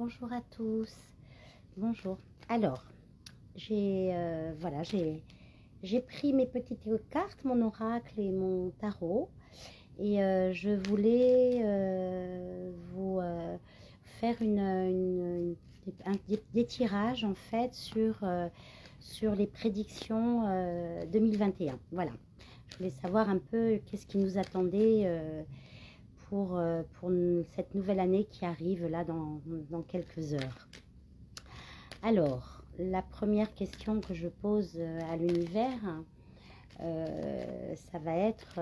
bonjour à tous. Bonjour. Alors, j'ai voilà, j'ai pris mes petites cartes, mon oracle et mon tarot, et je voulais vous faire des tirages en fait sur les prédictions 2021. Voilà. Je voulais savoir un peu qu'est-ce qui nous attendait pour cette nouvelle année qui arrive là dans quelques heures. Alors, la première question que je pose à l'univers, ça va être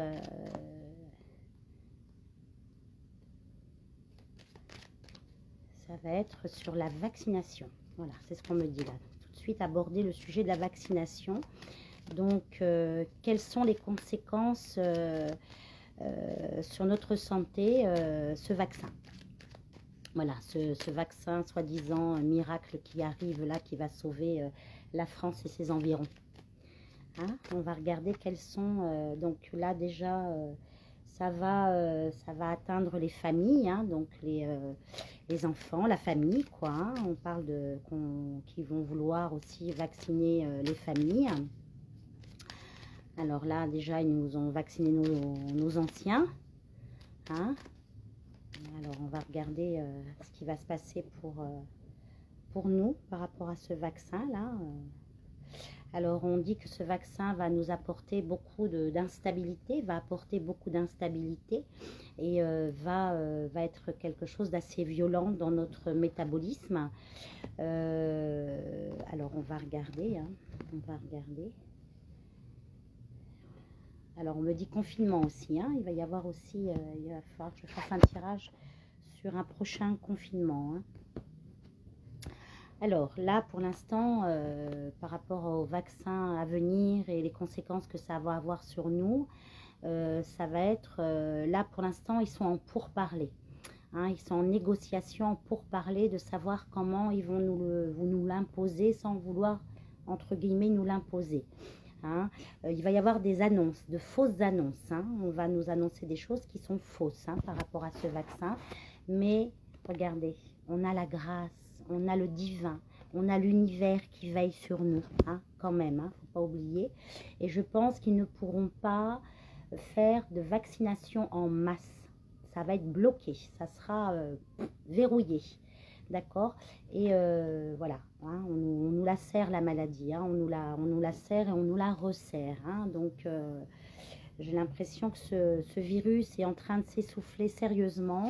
sur la vaccination. Voilà, c'est ce qu'on me dit là. Tout de suite aborder le sujet de la vaccination. Donc, quelles sont les conséquences sur notre santé, ce vaccin. Voilà, ce vaccin soi-disant miracle qui arrive là, qui va sauver la France et ses environs. Hein, on va regarder quels sont, donc là déjà, ça va atteindre les familles, hein, donc les enfants, la famille, quoi. Hein, on parle qui vont vouloir aussi vacciner les familles. Alors là, déjà, ils nous ont vacciné nos anciens. Hein. Alors, on va regarder ce qui va se passer pour nous par rapport à ce vaccin-là. Alors, on dit que ce vaccin va nous apporter beaucoup d'instabilité, va apporter beaucoup d'instabilité et va être quelque chose d'assez violent dans notre métabolisme. Alors, on va regarder, hein, on va regarder. Alors, on me dit confinement aussi. Hein. Il va y avoir aussi, il va falloir que je fasse un tirage sur un prochain confinement. Hein. Alors, là, pour l'instant, par rapport au vaccin à venir et les conséquences que ça va avoir sur nous, ça va être, là, pour l'instant, ils sont en pourparlers. Hein. Ils sont en négociation, en pourparlers de savoir comment ils vont nous l'imposer sans vouloir, entre guillemets, nous l'imposer. Hein. Il va y avoir des annonces, de fausses annonces. Hein. On va nous annoncer des choses qui sont fausses hein, par rapport à ce vaccin. Mais regardez, on a la grâce, on a le divin, on a l'univers qui veille sur nous, hein, quand même, hein, faut pas oublier. Et je pense qu'ils ne pourront pas faire de vaccination en masse. Ça va être bloqué, ça sera verrouillé. D'accord. Et voilà, hein, on nous la serre la maladie, hein, on nous la serre et on nous la resserre. Hein, donc, j'ai l'impression que ce virus est en train de s'essouffler sérieusement.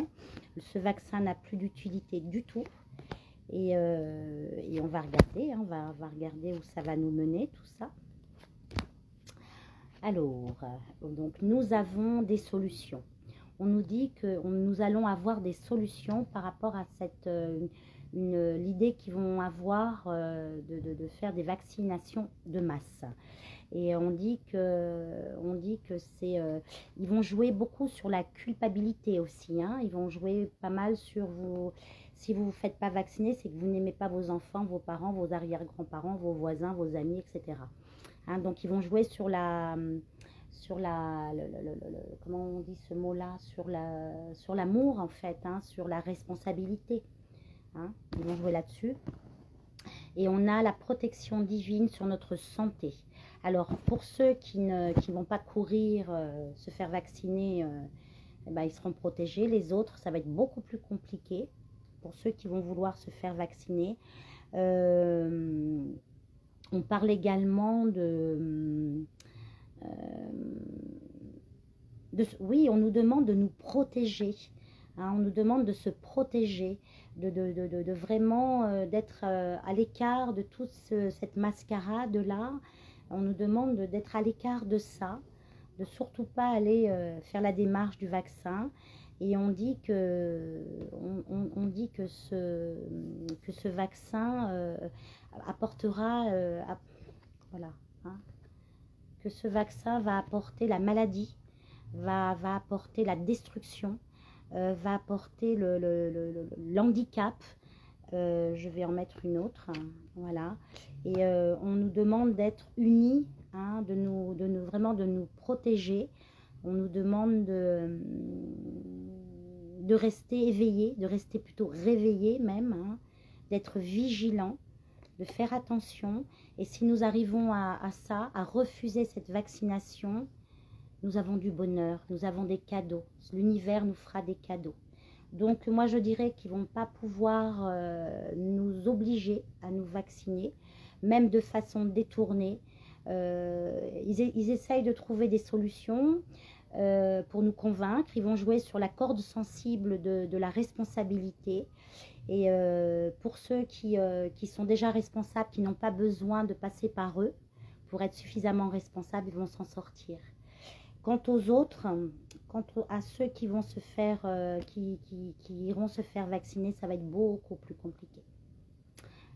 Ce vaccin n'a plus d'utilité du tout. Et on va regarder, hein, on va regarder où ça va nous mener, tout ça. Alors, donc nous avons des solutions. On nous dit que nous allons avoir des solutions par rapport à l'idée qu'ils vont avoir de faire des vaccinations de masse. Et on dit que c'est, ils vont jouer beaucoup sur la culpabilité aussi. Hein. Ils vont jouer pas mal sur vous. Si vous ne vous faites pas vacciner, c'est que vous n'aimez pas vos enfants, vos parents, vos arrière-grands-parents, vos voisins, vos amis, etc. Hein, donc ils vont jouer sur comment on dit ce mot-là, sur l'amour en fait, hein, sur la responsabilité. Hein, ils vont jouer là-dessus. Et on a la protection divine sur notre santé. Alors pour ceux qui ne vont pas courir, se faire vacciner, eh ben, ils seront protégés. Les autres, ça va être beaucoup plus compliqué. Pour ceux qui vont vouloir se faire vacciner. On parle également oui, on nous demande de nous protéger. Hein, on nous demande de se protéger, de vraiment d'être à l'écart de toute cette mascarade-là. On nous demande d'être à l'écart de ça, de surtout pas aller faire la démarche du vaccin. Et on dit que ce vaccin apportera, voilà, hein, que ce vaccin va apporter la maladie, va apporter la destruction, va apporter l'handicap. Je vais en mettre une autre, hein, voilà. Et on nous demande d'être unis, hein, vraiment de nous protéger. On nous demande de rester éveillé, de rester plutôt réveillé même, hein, d'être vigilant, de faire attention. Et si nous arrivons à ça, à refuser cette vaccination, nous avons du bonheur, nous avons des cadeaux. L'univers nous fera des cadeaux. Donc moi je dirais qu'ils ne vont pas pouvoir nous obliger à nous vacciner, même de façon détournée. Ils essayent de trouver des solutions pour nous convaincre. Ils vont jouer sur la corde sensible de la responsabilité. Et pour ceux qui sont déjà responsables, qui n'ont pas besoin de passer par eux pour être suffisamment responsables, ils vont s'en sortir. Quant aux autres, quant à ceux qui vont se faire, qui iront se faire vacciner, ça va être beaucoup plus compliqué.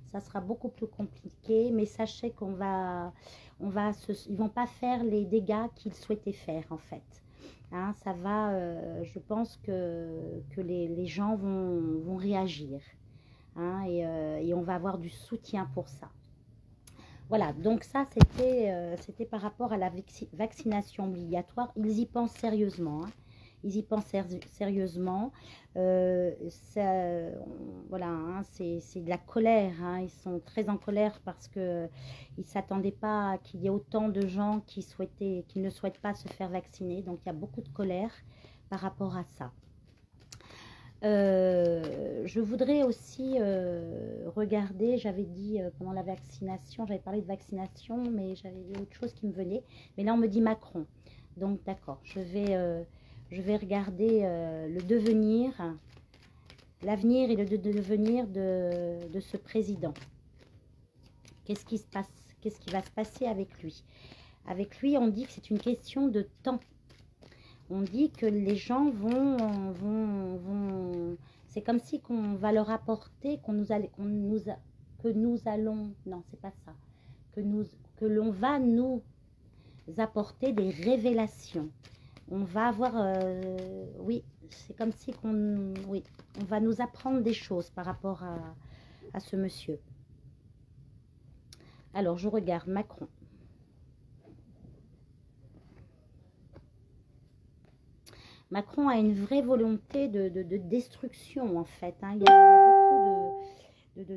Ça sera beaucoup plus compliqué, mais sachez qu'ils ne vont pas faire les dégâts qu'ils souhaitaient faire en fait. Hein, ça va, je pense que les gens vont réagir, hein, et on va avoir du soutien pour ça. Voilà, donc ça c'était par rapport à la vaccination obligatoire. Ils y pensent sérieusement, hein. Ils y pensent sérieusement. Voilà, hein, c'est de la colère, hein. Ils sont très en colère parce qu'ils ne s'attendaient pas qu'il y ait autant de gens qui ne souhaitent pas se faire vacciner. Donc il y a beaucoup de colère par rapport à ça. Je voudrais aussi regarder, j'avais dit pendant la vaccination, j'avais parlé de vaccination, mais j'avais autre chose qui me venait. Mais là, on me dit Macron. Donc, d'accord, je vais regarder le devenir, l'avenir et le devenir de ce président. Qu'est-ce qui se passe? Qu'est-ce qui va se passer avec lui? Avec lui, on dit que c'est une question de temps. On dit que les gens vont c'est comme si qu'on va leur apporter, non, c'est pas ça, que l'on va nous apporter des révélations. On va avoir, oui, c'est comme si on va nous apprendre des choses par rapport à ce monsieur. Alors, je regarde Macron. Macron a une vraie volonté de destruction, en fait. Hein. Il y a beaucoup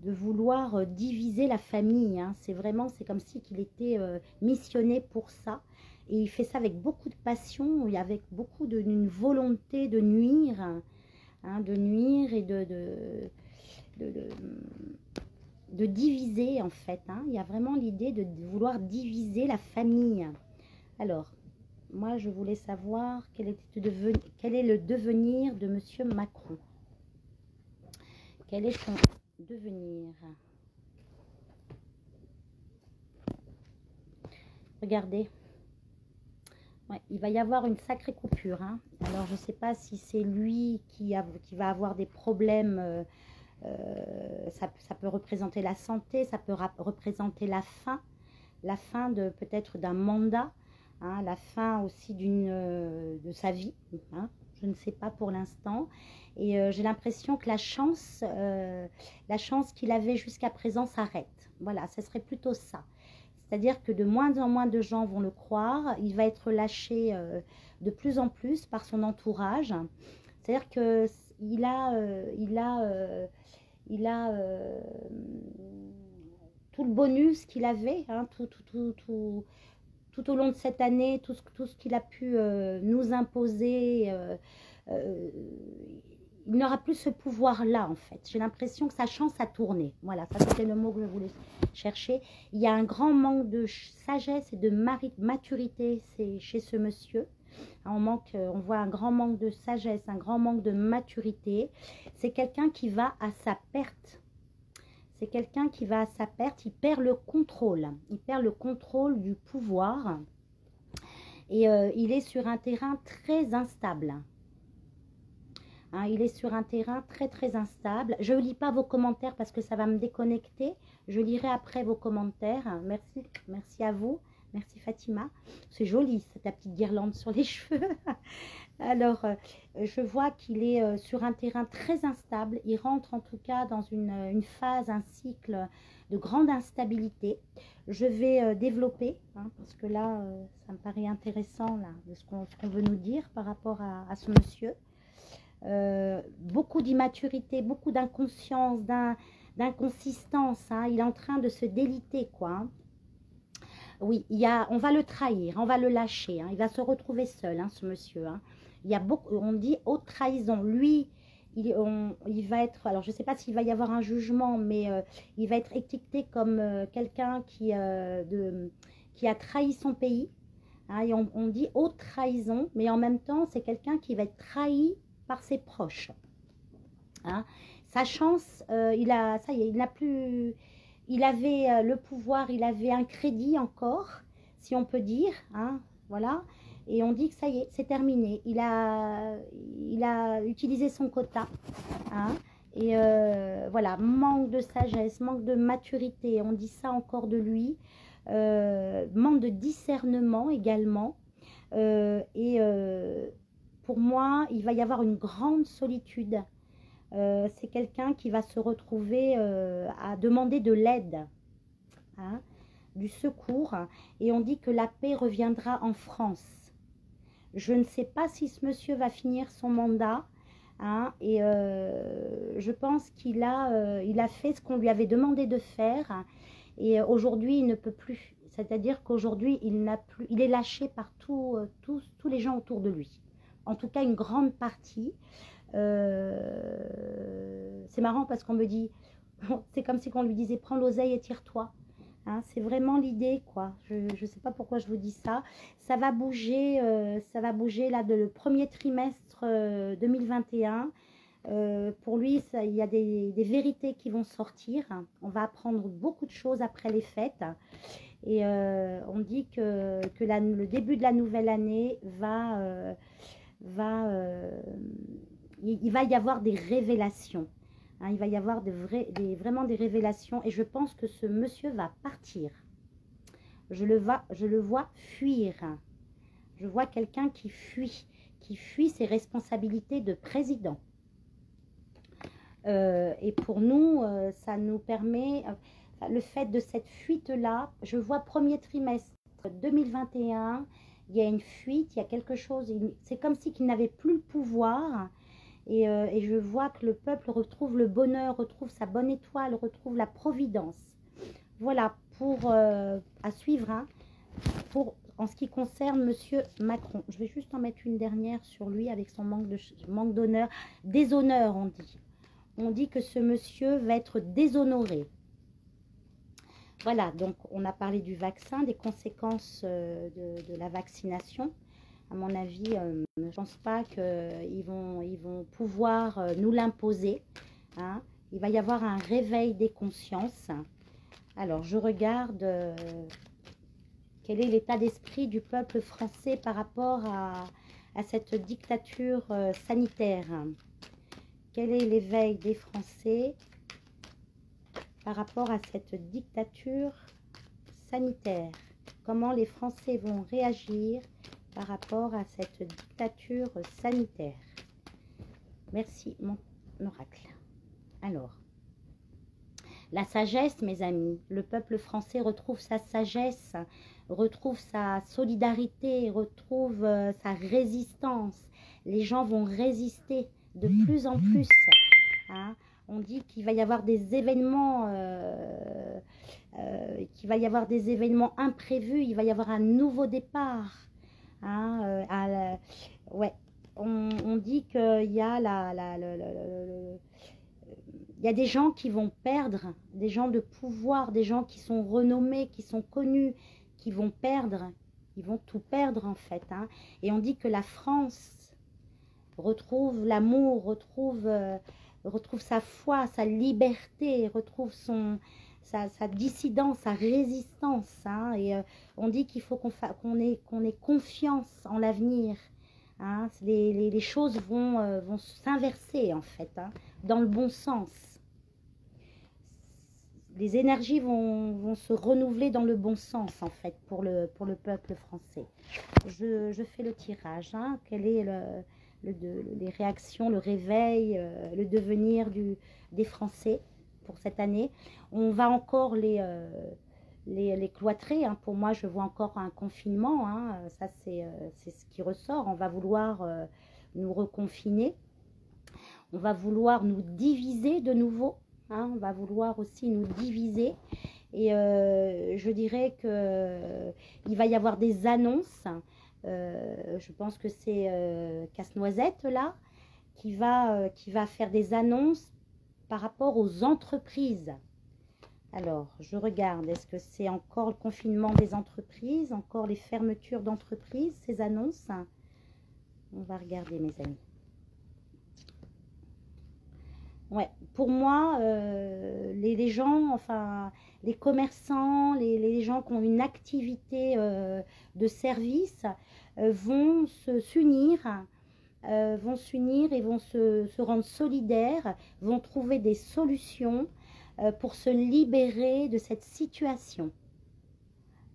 de vouloir diviser la famille. Hein. C'est comme si qu'il était missionné pour ça. Et il fait ça avec beaucoup de passion, et avec beaucoup d'une volonté de nuire, hein, de nuire et de diviser, en fait. Hein. Il y a vraiment l'idée de vouloir diviser la famille. Alors, moi, je voulais savoir quel est le devenir de Monsieur Macron. Quel est son devenir? Regardez. Ouais, il va y avoir une sacrée coupure. Hein. Alors, je ne sais pas si c'est lui qui va avoir des problèmes. Ça peut représenter la santé, ça peut représenter la fin de peut-être d'un mandat. Hein, la fin aussi de sa vie, hein, je ne sais pas pour l'instant. Et j'ai l'impression que la chance qu'il avait jusqu'à présent s'arrête. Voilà, ce serait plutôt ça. C'est-à-dire que de moins en moins de gens vont le croire. Il va être lâché de plus en plus par son entourage. C'est-à-dire qu'il a tout le bonus qu'il avait, hein, tout au long de cette année, tout ce qu'il a pu nous imposer, il n'aura plus ce pouvoir-là, en fait. J'ai l'impression que sa chance a tourné. Voilà, ça c'était le mot que je voulais chercher. Il y a un grand manque de sagesse et de maturité chez ce monsieur. On voit un grand manque de sagesse, un grand manque de maturité. C'est quelqu'un qui va à sa perte. C'est quelqu'un qui va à sa perte, il perd le contrôle. Il perd le contrôle du pouvoir. Et il est sur un terrain très instable. Hein, il est sur un terrain très très instable. Je ne lis pas vos commentaires parce que ça va me déconnecter. Je lirai après vos commentaires. Merci, merci à vous. Merci Fatima. C'est joli, ta petite guirlande sur les cheveux. Alors, je vois qu'il est sur un terrain très instable. Il rentre en tout cas dans une phase, un cycle de grande instabilité. Je vais développer, hein, parce que là, ça me paraît intéressant là, de ce qu'on veut nous dire par rapport à ce monsieur. beaucoup d'immaturité, beaucoup d'inconscience, d'inconsistance. Hein. Il est en train de se déliter, quoi. Hein. Oui, on va le trahir, on va le lâcher. Hein. Il va se retrouver seul, hein, ce monsieur. Hein. Il y a beaucoup, on dit haute trahison. Lui, il va être, alors je ne sais pas s'il va y avoir un jugement, mais il va être étiqueté comme quelqu'un qui a trahi son pays. Hein, et on dit haute trahison, mais en même temps, c'est quelqu'un qui va être trahi par ses proches. Hein. Sa chance, ça y est, il n'a plus... Il avait le pouvoir, il avait un crédit encore, si on peut dire, hein, voilà. Et on dit que ça y est, c'est terminé. Il a utilisé son quota, hein. Et voilà, manque de sagesse, manque de maturité, on dit ça encore de lui. Manque de discernement également. Pour moi, il va y avoir une grande solitude. C'est quelqu'un qui va se retrouver à demander de l'aide, hein, du secours. Et on dit que la paix reviendra en France. Je ne sais pas si ce monsieur va finir son mandat. Hein, et je pense qu'il a fait ce qu'on lui avait demandé de faire. Et aujourd'hui, il ne peut plus. C'est-à-dire qu'aujourd'hui, il est lâché par tous les gens autour de lui. En tout cas, une grande partie. C'est marrant parce qu'on me dit, c'est comme si on lui disait prends l'oseille et tire-toi. Hein, c'est vraiment l'idée, quoi. Je ne sais pas pourquoi je vous dis ça. Ça va bouger là le premier trimestre 2021. Pour lui, il y a des vérités qui vont sortir. On va apprendre beaucoup de choses après les fêtes. Et on dit que le début de la nouvelle année il va y avoir des révélations. Hein, il va y avoir vraiment des révélations. Et je pense que ce monsieur va partir. Je le vois fuir. Je vois quelqu'un qui fuit ses responsabilités de président. Et pour nous, ça nous permet... le fait de cette fuite-là, je vois premier trimestre 2021, il y a une fuite, il y a quelque chose, c'est comme si qu'il n'avait plus le pouvoir. Et je vois que le peuple retrouve le bonheur, retrouve sa bonne étoile, retrouve la providence. Voilà, à suivre, hein, en ce qui concerne Monsieur Macron. Je vais juste en mettre une dernière sur lui avec son manque d'honneur. Déshonneur, on dit. On dit que ce monsieur va être déshonoré. Voilà, donc on a parlé du vaccin, des conséquences de la vaccination. À mon avis, je ne pense pas qu'ils vont pouvoir nous l'imposer. Hein. Il va y avoir un réveil des consciences. Alors, je regarde quel est l'état d'esprit du peuple français par rapport à cette dictature sanitaire. Quel est l'éveil des Français par rapport à cette dictature sanitaire? Comment les Français vont réagir par rapport à cette dictature sanitaire? Merci, mon oracle. Alors, la sagesse, mes amis, le peuple français retrouve sa sagesse, retrouve sa solidarité, retrouve sa résistance. Les gens vont résister de plus en plus. Hein. On dit qu'il va y avoir des événements, imprévus, il va y avoir un nouveau départ. Hein, ouais, on dit qu'il y a il y a des gens qui vont perdre, des gens de pouvoir, des gens qui sont renommés, qui sont connus, qui vont perdre, ils vont tout perdre en fait. Hein. Et on dit que la France retrouve l'amour, retrouve sa foi, sa liberté, retrouve sa dissidence, sa résistance. Hein. Et on dit qu'il faut qu'on ait confiance en l'avenir. Hein. Les choses vont s'inverser en fait, hein, dans le bon sens. Les énergies vont se renouveler dans le bon sens en fait pour le peuple français. Je fais le tirage. Hein. Quel est les réactions, le réveil, le devenir des Français pour cette année? On va encore les cloîtrer. Hein. Pour moi, je vois encore un confinement. Hein. Ça, c'est ce qui ressort. On va vouloir nous reconfiner. On va vouloir nous diviser de nouveau. Hein, on va vouloir aussi nous diviser. Et je dirais qu'il va y avoir des annonces. Je pense que c'est Casse-Noisette là qui va faire des annonces par rapport aux entreprises. Alors, je regarde, est-ce que c'est encore le confinement des entreprises, encore les fermetures d'entreprises, ces annonces? On va regarder, mes amis. Ouais, pour moi, les gens, enfin, les commerçants, les gens qui ont une activité de service vont s'unir et vont se rendre solidaires, vont trouver des solutions pour se libérer de cette situation.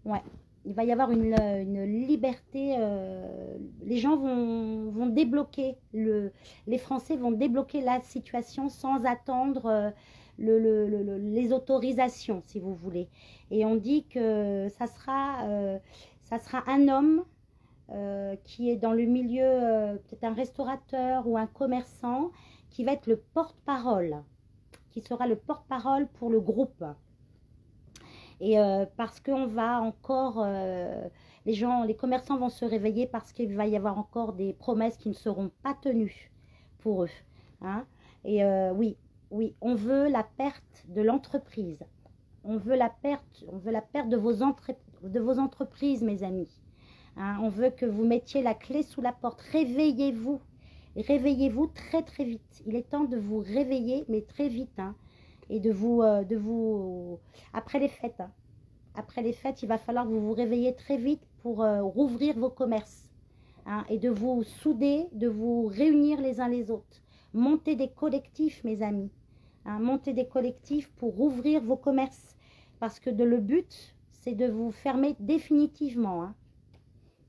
Ouais, il va y avoir une liberté, les gens vont débloquer, les Français vont débloquer la situation sans attendre les autorisations, si vous voulez. Et on dit que ça sera un homme qui est dans le milieu, peut-être un restaurateur ou un commerçant, qui va être le porte-parole, qui sera le porte-parole pour le groupe. Et parce qu'on va encore, les commerçants vont se réveiller parce qu'il va y avoir encore des promesses qui ne seront pas tenues pour eux. Hein. Et oui, on veut la perte de l'entreprise. On veut la perte de vos entreprises, mes amis. Hein, on veut que vous mettiez la clé sous la porte. Réveillez-vous. Réveillez-vous très très vite. Il est temps de vous réveiller, mais très vite. Hein, et de vous après les fêtes. Hein. Après les fêtes, il va falloir que vous vous réveillez très vite pour rouvrir vos commerces. Hein, et de vous souder, de vous réunir les uns les autres. Montez des collectifs, mes amis. Hein, montez des collectifs pour rouvrir vos commerces. Parce que le but, c'est de vous fermer définitivement. Hein.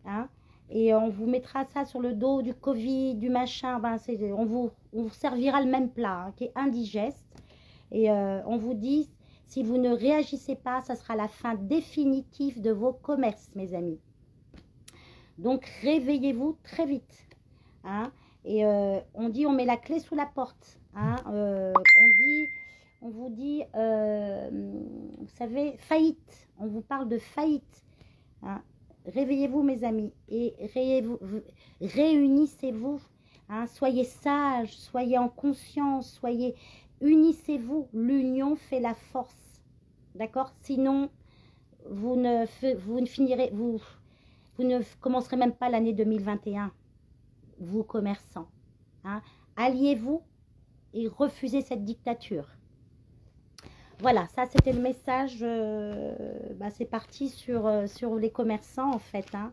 Hein, et on vous mettra ça sur le dos du Covid, du machin. Ben, on vous servira le même plat hein, qui est indigeste. Et on vous dit, si vous ne réagissez pas, ça sera la fin définitive de vos commerces, mes amis. Donc, réveillez-vous très vite. Hein, et on dit, on met la clé sous la porte. Hein, on vous dit, vous savez, faillite. On vous parle de faillite. Hein. Réveillez-vous, mes amis, et réunissez-vous. Hein, soyez sages, soyez en conscience, unissez-vous. L'union fait la force. D'accord? Sinon, vous ne commencerez même pas l'année 2021, vous commerçants. Hein, alliez-vous et refusez cette dictature. Voilà, ça c'était le message, c'est parti sur les commerçants en fait. Hein.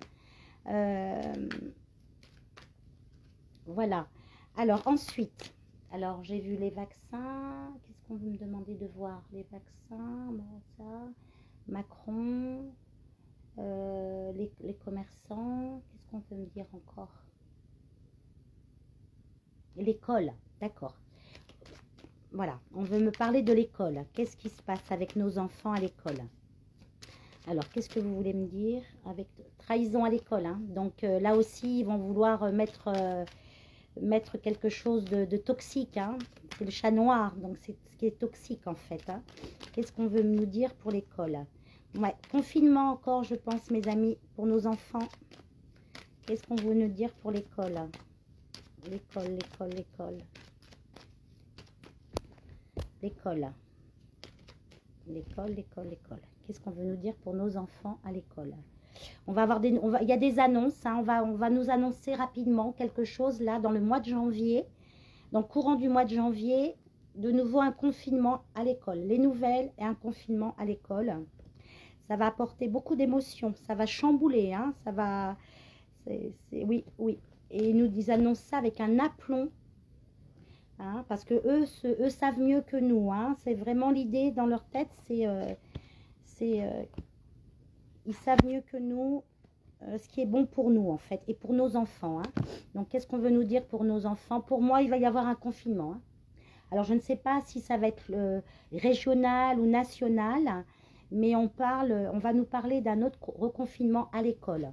Voilà, alors ensuite, j'ai vu les vaccins, qu'est-ce qu'on veut me demander de voir? Les vaccins, ça, Macron, les commerçants, qu'est-ce qu'on peut me dire encore? L'école, d'accord. Voilà, on veut me parler de l'école. Qu'est-ce qui se passe avec nos enfants à l'école? Alors, qu'est-ce que vous voulez me dire avec trahison à l'école? Hein. Donc, là aussi, ils vont vouloir mettre quelque chose de toxique. Hein. C'est le chat noir, donc c'est ce qui est toxique en fait. Hein. Qu'est-ce qu'on veut nous dire pour l'école? Ouais, confinement encore, je pense, mes amis, pour nos enfants. Qu'est-ce qu'on veut nous dire pour l'école? L'école. L'école. Qu'est-ce qu'on veut nous dire pour nos enfants à l'école? On va avoir il y a des annonces. Hein, on va nous annoncer rapidement quelque chose là dans le mois de janvier. Dans le courant du mois de janvier, de nouveau un confinement à l'école. Les nouvelles et un confinement à l'école. Ça va apporter beaucoup d'émotions. Ça va chambouler. Hein, ça va... Oui. Et ils nous annoncent ça avec un aplomb. Hein, parce que eux savent mieux que nous. Hein, c'est vraiment l'idée dans leur tête. Ils savent mieux que nous ce qui est bon pour nous en fait. Et pour nos enfants. Hein. Donc qu'est-ce qu'on veut nous dire pour nos enfants? Pour moi, il va y avoir un confinement. Hein. Alors je ne sais pas si ça va être régional ou national. Mais on va nous parler d'un autre reconfinement à l'école.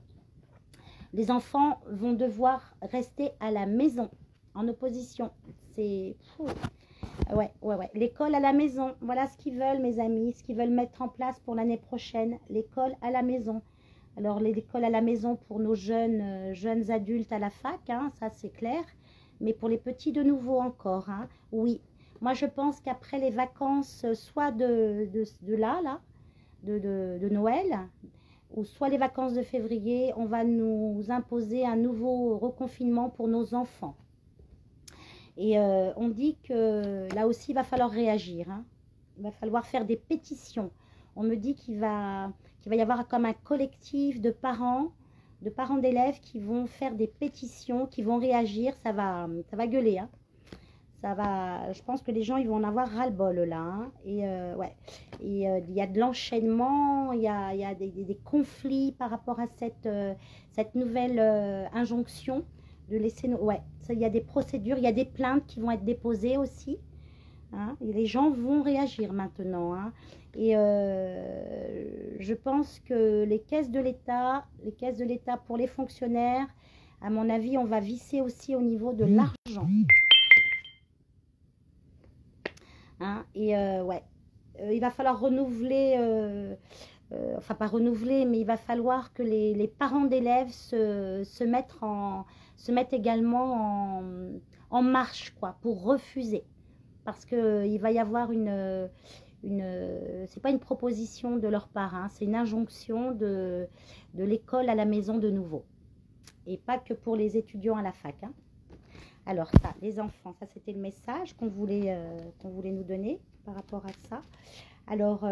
Les enfants vont devoir rester à la maison, en opposition c'est... Ouais, ouais, ouais. L'école à la maison, voilà ce qu'ils veulent, mes amis, ce qu'ils veulent mettre en place pour l'année prochaine. L'école à la maison. Alors, l'école à la maison pour nos jeunes adultes à la fac, hein, ça c'est clair. Mais pour les petits de nouveau encore, hein, oui. Moi, je pense qu'après les vacances, soit de Noël, ou soit les vacances de février, on va nous imposer un nouveau reconfinement pour nos enfants. Et on dit que là aussi, il va falloir réagir, hein. Il va falloir faire des pétitions. On me dit qu'il va y avoir comme un collectif de parents d'élèves qui vont faire des pétitions, qui vont réagir. Ça va gueuler, hein. Je pense que les gens, ils vont en avoir ras-le-bol là, hein. Et ouais. Et il y a de l'enchaînement, il y a des conflits par rapport à cette nouvelle injonction de laisser nos... Ouais, il y a des procédures, il y a des plaintes qui vont être déposées aussi, hein, et les gens vont réagir maintenant, hein. Et je pense que les caisses de l'État pour les fonctionnaires, à mon avis, on va visser aussi au niveau de l'argent. Hein, et ouais, il va falloir renouveler... enfin pas renouveler, mais il va falloir que les parents d'élèves se mettent également en marche, quoi, pour refuser. Parce qu'il va y avoir c'est pas une proposition de leur part, hein, c'est une injonction de l'école à la maison de nouveau. Et pas que pour les étudiants à la fac, hein. Alors ça, les enfants, ça c'était le message qu'on voulait nous donner par rapport à ça. Alors...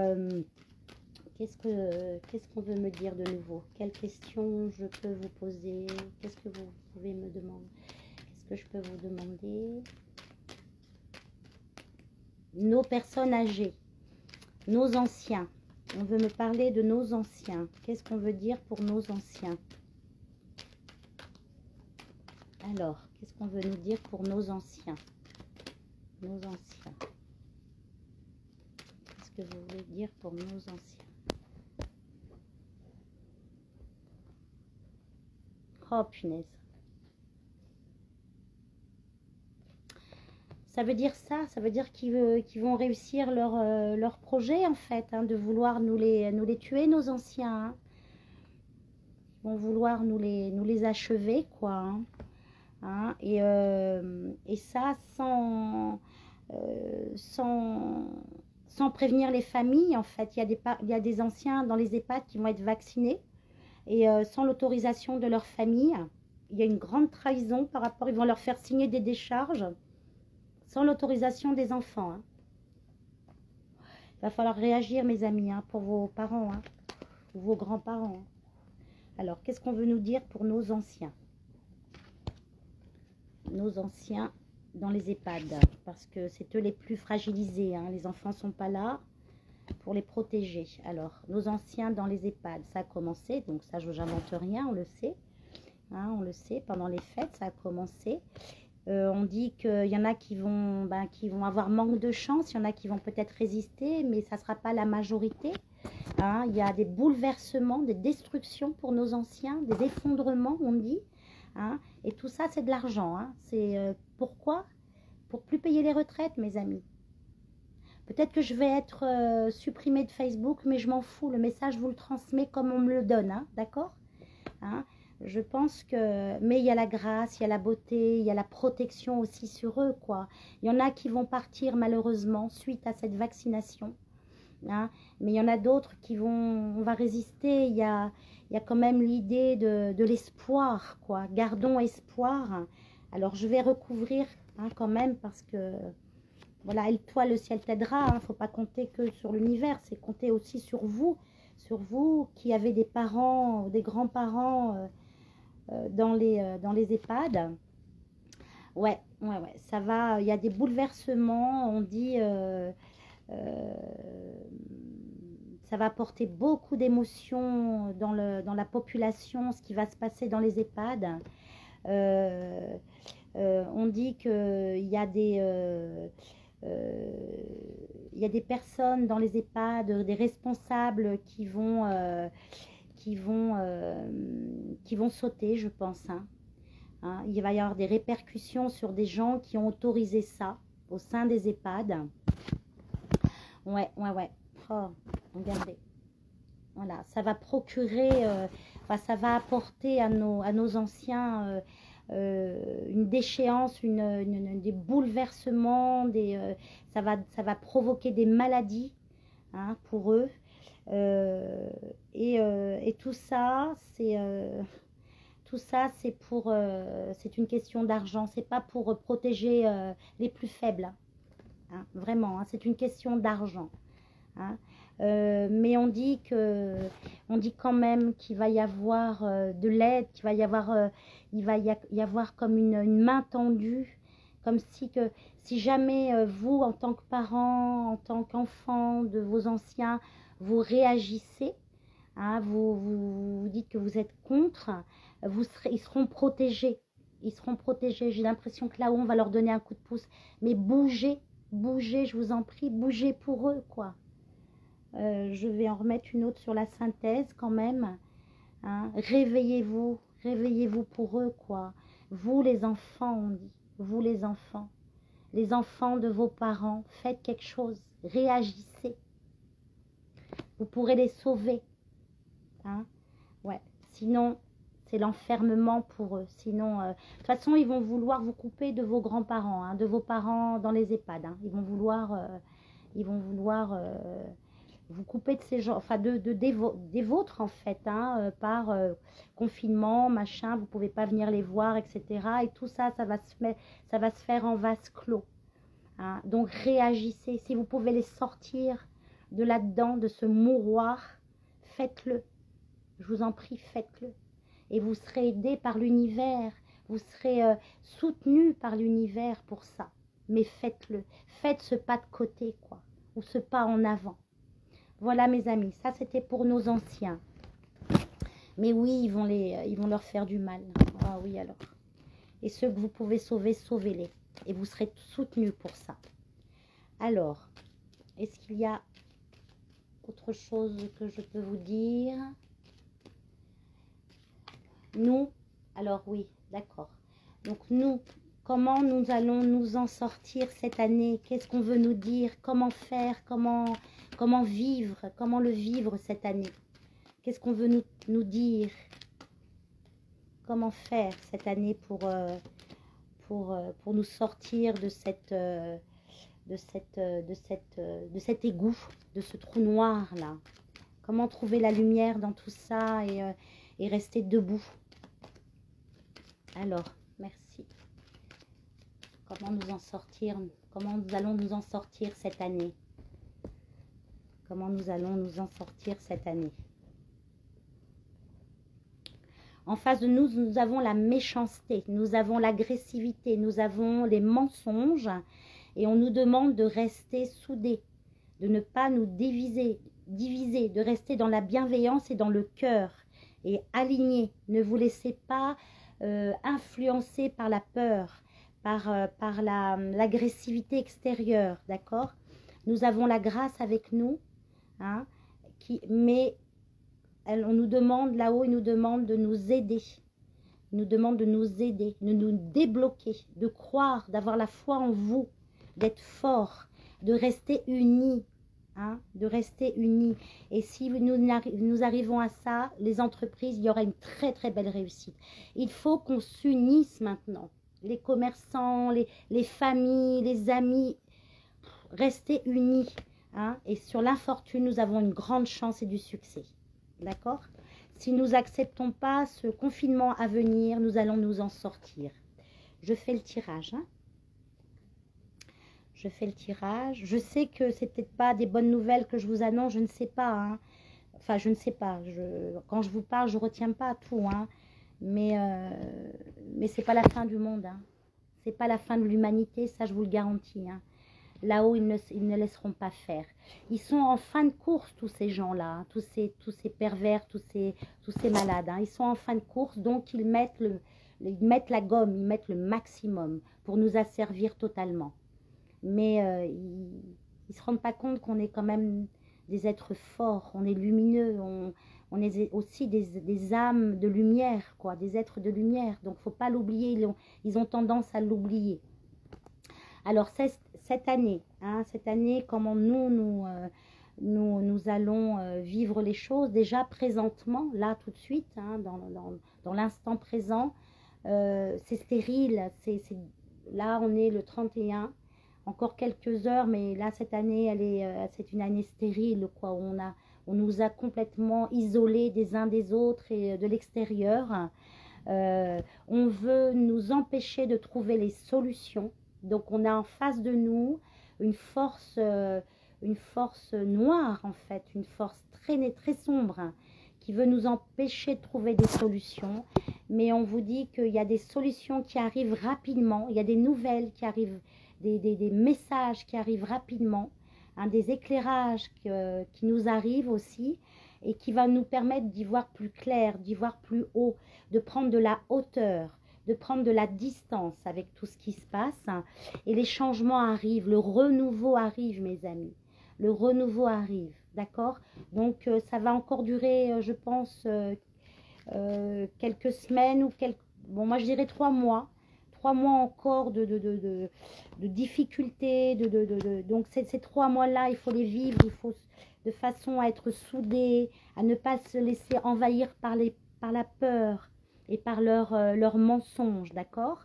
qu'est-ce qu'on veut me dire de nouveau? Quelles questions je peux vous poser? Qu'est-ce que vous pouvez me demander? Qu'est-ce que je peux vous demander? Nos personnes âgées, nos anciens. On veut me parler de nos anciens. Qu'est-ce qu'on veut dire pour nos anciens? Alors, qu'est-ce qu'on veut nous dire pour nos anciens? Nos anciens. Qu'est-ce que vous voulez dire pour nos anciens? Oh, punaise. Ça veut dire ça veut dire qu'ils vont réussir leur projet, en fait, hein, de vouloir nous les tuer, nos anciens, hein. Ils vont vouloir nous les achever, quoi, hein. Hein, et ça sans prévenir les familles, en fait. Il y a des anciens dans les EHPAD qui vont être vaccinés. Et sans l'autorisation de leur famille, il y a une grande trahison par rapport, ils vont leur faire signer des décharges sans l'autorisation des enfants, hein. Il va falloir réagir, mes amis, hein, pour vos parents, hein, ou vos grands-parents, hein. Alors, qu'est-ce qu'on veut nous dire pour nos anciens? Nos anciens dans les EHPAD, parce que c'est eux les plus fragilisés, hein. Les enfants ne sont pas là pour les protéger. Alors, nos anciens dans les EHPAD, ça a commencé, donc ça, je n'invente rien, on le sait, hein, on le sait, pendant les fêtes, ça a commencé. On dit qu'il y en a qui vont avoir manque de chance, il y en a qui vont peut-être résister, mais ça ne sera pas la majorité, hein. Il y a des bouleversements, des destructions pour nos anciens, des effondrements, on dit, hein, et tout ça, c'est de l'argent, hein. C'est pourquoi? Pour plus payer les retraites, mes amis. Peut-être que je vais être supprimée de Facebook, mais je m'en fous. Le message, vous le transmets comme on me le donne, hein, d'accord, hein? Je pense que... Mais il y a la grâce, il y a la beauté, il y a la protection aussi sur eux, quoi. Il y en a qui vont partir, malheureusement, suite à cette vaccination, hein, mais il y en a d'autres qui vont... On va résister. Il y a quand même l'idée de l'espoir, quoi. Gardons espoir. Alors, je vais recouvrir, hein, quand même, parce que... Voilà, et toi, le ciel t'aidera, hein. Faut pas compter que sur l'univers, c'est compter aussi sur vous qui avez des parents, des grands-parents dans les EHPAD. Ouais, ça va, il y a des bouleversements, on dit, ça va apporter beaucoup d'émotions dans la population, ce qui va se passer dans les EHPAD. On dit qu'il y a il y a des personnes dans les EHPAD, des responsables qui vont sauter, je pense, hein. hein. Il va y avoir des répercussions sur des gens qui ont autorisé ça au sein des EHPAD. Ouais. Oh, regardez. Voilà, ça va procurer, enfin, ça va apporter à nos anciens une déchéance, des bouleversements, ça va provoquer des maladies, hein, pour eux. Et tout ça, c'est une question d'argent. C'est pas pour protéger les plus faibles, hein, vraiment, hein, c'est une question d'argent, hein. Mais on dit quand même qu'il va y avoir de l'aide, qu'il va y avoir, il va y avoir comme une main tendue, comme si jamais vous, en tant que parents, en tant qu'enfants de vos anciens, vous réagissez, hein, vous dites que vous êtes contre, ils seront protégés. Ils seront protégés. J'ai l'impression que là-haut, on va leur donner un coup de pouce. Mais bougez, je vous en prie, bougez pour eux, quoi. Je vais en remettre une autre sur la synthèse quand même, hein. Réveillez-vous pour eux, quoi. Vous les enfants, on dit, vous les enfants de vos parents, faites quelque chose, réagissez. Vous pourrez les sauver, hein. Ouais, sinon c'est l'enfermement pour eux. Sinon, de toute façon, ils vont vouloir vous couper de vos grands-parents, hein, de vos parents dans les EHPAD, hein. Ils vont vouloir vous couper de ces gens, enfin des vôtres en fait, hein, par confinement, machin, vous ne pouvez pas venir les voir, etc. Et tout ça, ça va se faire en vase clos, hein. Donc réagissez, si vous pouvez les sortir de là-dedans, de ce mouroir, faites-le. Je vous en prie, faites-le. Et vous serez aidé par l'univers, vous serez soutenu par l'univers pour ça. Mais faites-le, faites ce pas de côté, quoi, ou ce pas en avant. Voilà mes amis, ça c'était pour nos anciens. Mais oui, ils vont leur faire du mal. Ah oui alors. Et ceux que vous pouvez sauver, sauvez-les. Et vous serez soutenus pour ça. Alors, est-ce qu'il y a autre chose que je peux vous dire? Nous, alors oui, d'accord. Donc nous, comment nous allons nous en sortir cette année? Qu'est-ce qu'on veut nous dire? Comment faire? Comment vivre? Comment le vivre cette année? Qu'est-ce qu'on veut nous dire? Comment faire cette année pour nous sortir de cet égout, de ce trou noir là? Comment trouver la lumière dans tout ça et rester debout? Alors, merci. Comment nous en sortir? Comment nous allons nous en sortir cette année? Comment nous allons nous en sortir cette année? En face de nous, nous avons la méchanceté, nous avons l'agressivité, nous avons les mensonges et on nous demande de rester soudés, de ne pas nous diviser, de rester dans la bienveillance et dans le cœur et alignés. Ne vous laissez pas influencer par la peur, par l'agressivité extérieure, d'accord? Nous avons la grâce avec nous, hein, mais on nous demande là-haut, il nous demande de nous aider. Il nous demande de nous aider, de nous débloquer, de croire, d'avoir la foi en vous, d'être fort, de rester unis, hein, de rester unis. Et si nous arrivons à ça, les entreprises, il y aura une très très belle réussite. Il faut qu'on s'unisse maintenant. Les commerçants, les familles, les amis, restez unis, hein. Et sur l'infortune, nous avons une grande chance et du succès. D'accord? Si nous n'acceptons pas ce confinement à venir, nous allons nous en sortir. Je fais le tirage, hein. Je fais le tirage. Je sais que c'est peut-être pas des bonnes nouvelles que je vous annonce, je ne sais pas, hein. Enfin, je ne sais pas. Quand je vous parle, je ne retiens pas tout, hein. Mais ce n'est pas la fin du monde, hein. Ce n'est pas la fin de l'humanité, ça je vous le garantis, hein. Là-haut, ils ne laisseront pas faire. Ils sont en fin de course, tous ces gens-là, hein, tous ces pervers, tous ces malades, hein. Ils sont en fin de course, donc ils mettent la gomme, ils mettent le maximum pour nous asservir totalement. Mais ils ne se rendent pas compte qu'on est quand même des êtres forts, on est lumineux, on est aussi des âmes de lumière, quoi, des êtres de lumière. Donc, il ne faut pas l'oublier, ils ont tendance à l'oublier. Alors, cette année, comment nous allons vivre les choses, déjà présentement, là, tout de suite, hein, dans l'instant présent, c'est stérile, là, on est le 31, encore quelques heures, mais là, cette année, c'est une année stérile, quoi, où on nous a complètement isolés des uns des autres et de l'extérieur. On veut nous empêcher de trouver les solutions. Donc, on a en face de nous une force noire, en fait, une force très sombre, hein, qui veut nous empêcher de trouver des solutions. Mais on vous dit qu'il y a des solutions qui arrivent rapidement, il y a des nouvelles qui arrivent, des messages qui arrivent rapidement, hein, des éclairages qui nous arrivent aussi et qui va nous permettre d'y voir plus clair, d'y voir plus haut, de prendre de la hauteur, de prendre de la distance avec tout ce qui se passe. Et les changements arrivent, le renouveau arrive, mes amis. Le renouveau arrive, d'accord? Donc, ça va encore durer, je pense, quelques semaines ou bon, moi je dirais 3 mois. 3 mois encore de difficultés. Donc, ces 3 mois-là, il faut les vivre, il faut de façon à être soudés, à ne pas se laisser envahir par la peur et par leurs mensonges, d'accord?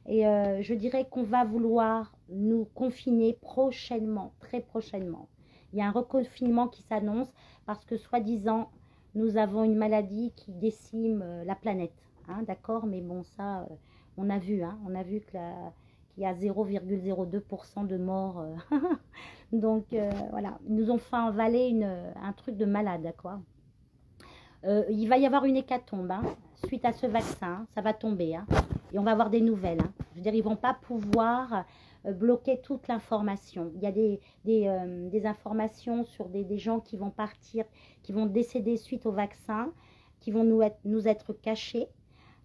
Et je dirais qu'on va vouloir nous confiner prochainement, très prochainement. Il y a un reconfinement qui s'annonce parce que, soi-disant, nous avons une maladie qui décime la planète, hein, d'accord? Mais bon, ça, on a vu, hein, qu'il y a 0,02% de morts. Donc, voilà, ils nous ont fait avaler un truc de malade, quoi. Il va y avoir une hécatombe, hein, suite à ce vaccin, ça va tomber, hein, et on va avoir des nouvelles. Hein. Je veux dire, ils ne vont pas pouvoir bloquer toute l'information. Il y a des informations sur des gens qui vont partir, qui vont décéder suite au vaccin, qui vont nous être cachés,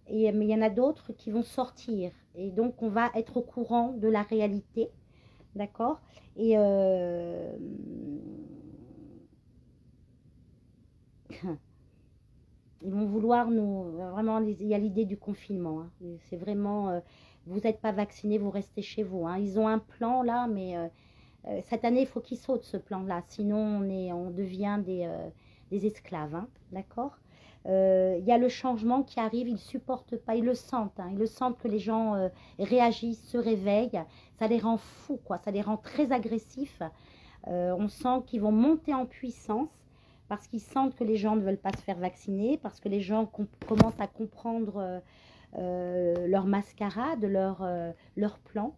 mais il y en a d'autres qui vont sortir. Et donc, on va être au courant de la réalité, d'accord? Et ils vont vouloir vraiment, il y a l'idée du confinement. Hein. C'est vraiment, vous n'êtes pas vacciné, vous restez chez vous. Hein. Ils ont un plan là, mais cette année, il faut qu'ils sautent ce plan-là. Sinon, on devient des esclaves. Hein. D'accord? Il y a le changement qui arrive, ils ne supportent pas, ils le sentent. Hein. Ils le sentent que les gens réagissent, se réveillent. Ça les rend fous, quoi. Ça les rend très agressifs. On sent qu'ils vont monter en puissance. Parce qu'ils sentent que les gens ne veulent pas se faire vacciner, parce que les gens commencent à comprendre leur mascarade, leur plan.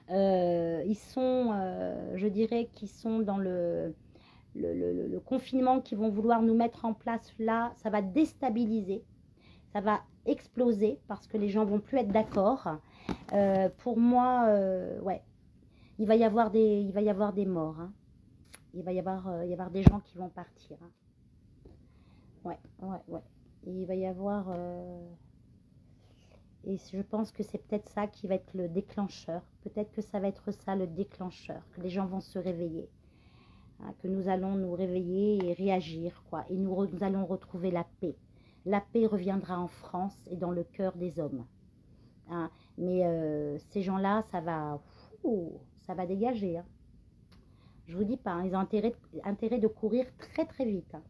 Ils sont, je dirais qu'ils sont dans le confinement qu'ils vont vouloir nous mettre en place là, ça va déstabiliser, ça va exploser, parce que les gens ne vont plus être d'accord. Pour moi, ouais, il va y avoir des morts, hein. Il va y avoir des gens qui vont partir. Hein. Ouais. Et il va y avoir... et je pense que c'est peut-être ça qui va être le déclencheur. Peut-être que ça va être ça le déclencheur. Que les gens vont se réveiller. Hein, que nous allons nous réveiller et réagir, quoi. Et nous allons retrouver la paix. La paix reviendra en France et dans le cœur des hommes. Hein. Mais ces gens-là, ça va dégager, hein. Je vous dis pas, hein, ils ont intérêt de courir très vite. Hein.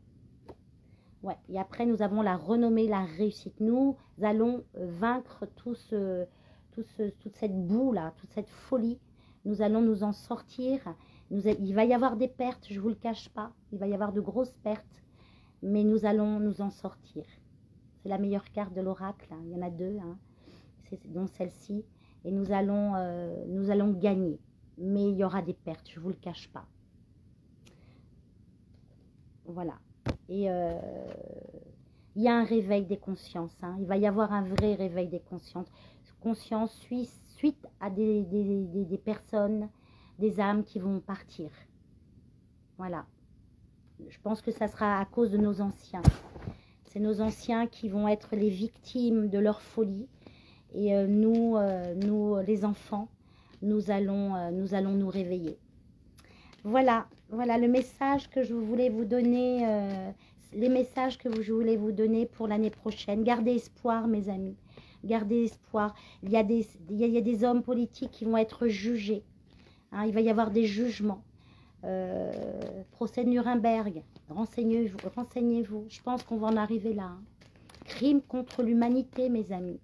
Ouais. Et après, nous avons la renommée, la réussite. Nous allons vaincre toute cette boue-là, toute cette folie. Nous allons nous en sortir. Il va y avoir des pertes, je ne vous le cache pas. Il va y avoir de grosses pertes. Mais nous allons nous en sortir. C'est la meilleure carte de l'oracle. Hein. Il y en a 2, hein, dont celle-ci. Et nous allons gagner. Mais il y aura des pertes, je ne vous le cache pas. Voilà. Et il y a un réveil des consciences. Hein. Il va y avoir un vrai réveil des consciences. Conscience suite à des personnes, des âmes qui vont partir. Voilà. Je pense que ça sera à cause de nos anciens. C'est nos anciens qui vont être les victimes de leur folie. Et nous, les enfants, nous allons nous réveiller. Voilà le message que je voulais vous donner les messages que je voulais vous donner pour l'année prochaine. Gardez espoir, mes amis. Gardez espoir. Il y a des hommes politiques qui vont être jugés. Hein, il va y avoir des jugements. Procès de Nuremberg. Renseignez-vous. Renseignez-vous. Je pense qu'on va en arriver là. Hein. Crime contre l'humanité, mes amis.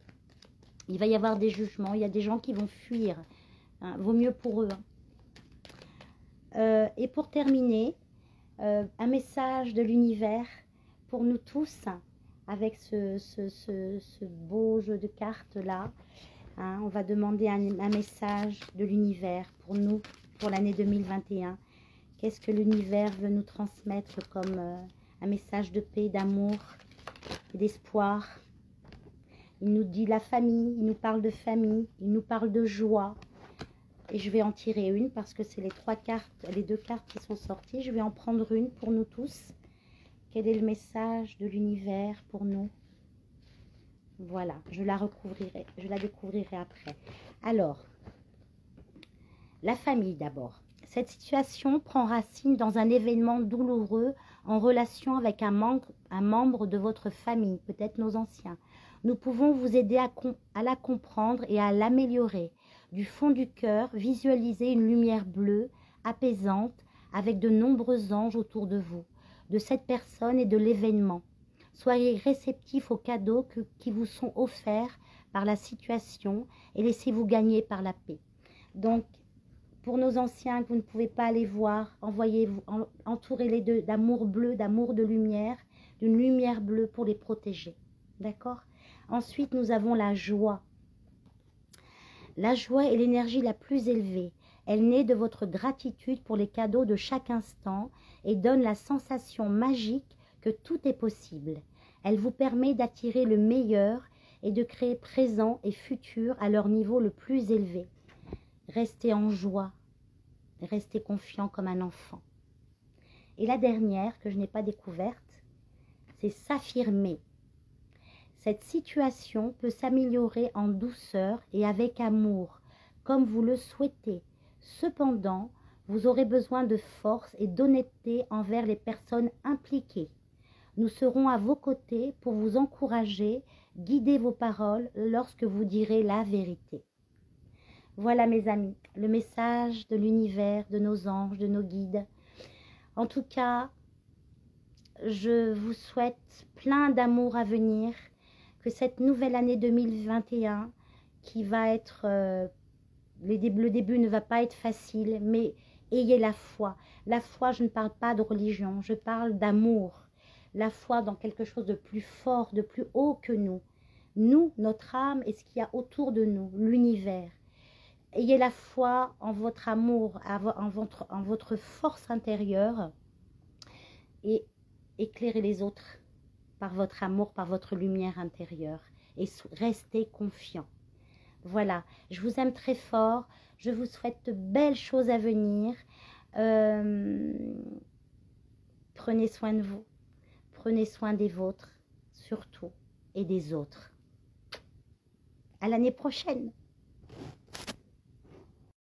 Il va y avoir des jugements. Il y a des gens qui vont fuir. Hein, vaut mieux pour eux. Hein. Et pour terminer, un message de l'univers pour nous tous, avec ce beau jeu de cartes là. Hein, on va demander un message de l'univers pour nous, pour l'année 2021. Qu'est-ce que l'univers veut nous transmettre comme un message de paix, d'amour, d'espoir? Il nous dit la famille, il nous parle de famille, il nous parle de joie. Et je vais en tirer une parce que c'est les deux cartes qui sont sorties. Je vais en prendre une pour nous tous. Quel est le message de l'univers pour nous? Voilà, je la découvrirai après. Alors, la famille d'abord. Cette situation prend racine dans un événement douloureux en relation avec un membre de votre famille, peut-être nos anciens. Nous pouvons vous aider à la comprendre et à l'améliorer. Du fond du cœur, visualisez une lumière bleue, apaisante, avec de nombreux anges autour de vous, de cette personne et de l'événement. Soyez réceptifs aux cadeaux qui vous sont offerts par la situation et laissez-vous gagner par la paix. Donc, pour nos anciens que vous ne pouvez pas aller voir, entourez-les d'amour bleu, d'amour de lumière, d'une lumière bleue pour les protéger. D'accord? Ensuite, nous avons la joie. La joie est l'énergie la plus élevée. Elle naît de votre gratitude pour les cadeaux de chaque instant et donne la sensation magique que tout est possible. Elle vous permet d'attirer le meilleur et de créer présent et futur à leur niveau le plus élevé. Restez en joie, restez confiant comme un enfant. Et la dernière que je n'ai pas découverte, c'est s'affirmer. Cette situation peut s'améliorer en douceur et avec amour, comme vous le souhaitez. Cependant, vous aurez besoin de force et d'honnêteté envers les personnes impliquées. Nous serons à vos côtés pour vous encourager, guider vos paroles lorsque vous direz la vérité. Voilà mes amis, le message de l'univers, de nos anges, de nos guides. En tout cas, je vous souhaite plein d'amour à venir, que cette nouvelle année 2021, qui va être, le début ne va pas être facile, mais ayez la foi. La foi, je ne parle pas de religion, je parle d'amour. La foi dans quelque chose de plus fort, de plus haut que nous. Nous, notre âme et ce qu'il y a autour de nous, l'univers. Ayez la foi en votre amour, en votre force intérieure et éclairez les autres par votre amour, par votre lumière intérieure et restez confiants. Voilà, je vous aime très fort, je vous souhaite de belles choses à venir. Prenez soin de vous, prenez soin des vôtres, surtout, et des autres. À l'année prochaine.